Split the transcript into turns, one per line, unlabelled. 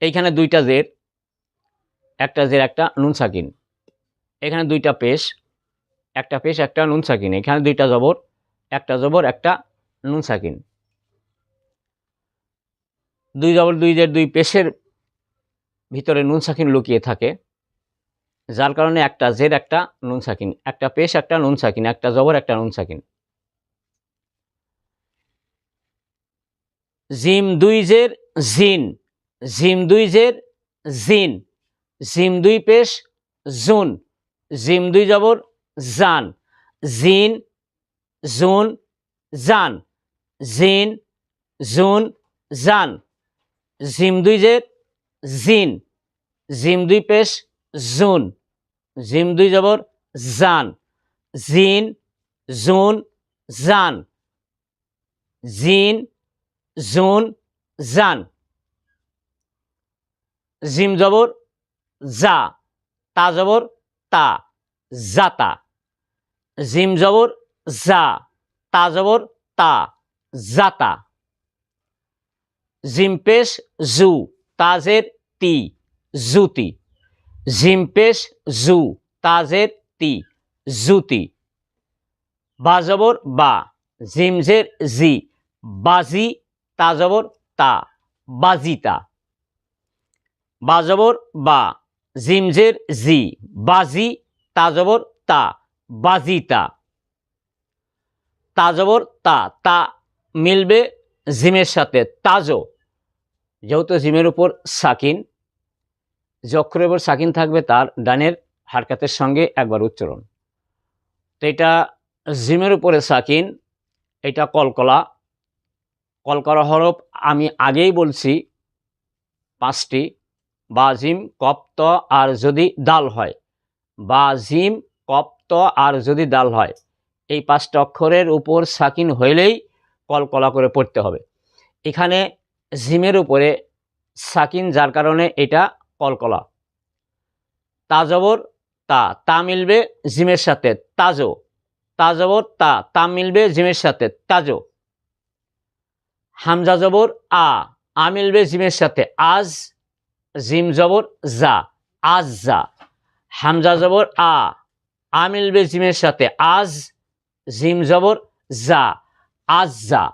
এইখানে দুইটা জের, একটা জের একটা নুন সাকিন, এখানে দুইটা পেশ, একটা পেশ একটা নুন সাকিন, এখানে দুইটা জবর, একটা জবর একটা নুন সাকিন, দুই জবর দুই জের দুই পেশের ভিতরে নুন সাকিন লুকিয়ে থাকে, যার কারণে একটা জের একটা নুন সাকিন, একটা পেশ একটা নুন সাকিন, একটা জবর একটা নুন সাকিন। জিম দুই জের জিন, জিম দুই জের জিন, জিম দুই পেশ জুন, জিম দুই জবর জান, জিন জুন জান, জিন জুন জান, জিম দুই জের জিন, জিম দুই পেশ জুন, জিম দুই জবর জান, জিন জুন জান, জিন জুন জান। জিম জবর যা, তা জবর তা, জাতা, জিম জবর যা, তা জবর তা, জাতা। জিম পেশ জু, তাজের তি, জুতি, জিম পেশ জু, তাজের তি, জুতি। বা জবর বা, জিম জের জি, বাজি, তা জবর তা, বাজিতা। বা জবর বা, জিম জের জি, বাজি, তা জবর তা, বাজিতা। তা জবর তা, তা মিলবে জিমের সাথে তাজো, যেহেতু জিমের উপর সাকিন, যে অক্ষরের উপর সাকিন থাকবে তার ডানের হারকাতের সঙ্গে একবার উচ্চারণ। তো এটা জিমের উপরে সাকিন, এটা কলকলা। কলকলা হরফ আমি আগেই বলছি 5টি, বা জিম কপ ত আর যদি দাল হয়, বা জিম কপ ত আর যদি দাল হয়, এই 5টা অক্ষরের উপর সাকিন হইলেই কলকলা করে পড়তে হবে। এখানে জিমের উপরে সাকিন, যার কারণে এটা কলকলা। তা জবর তা, তা মিলবে জিমের সাথে তাজো, তা জবর তা, তা মিলবে জিমের সাথে তাজো। হামজা জবর আ মিলবে জিমের সাথে আজ, জিম জবর যা, আজ যা। হামজা জবর আ মিলবে জিমের সাথে আজ, জিম জবর যা, আজ যা।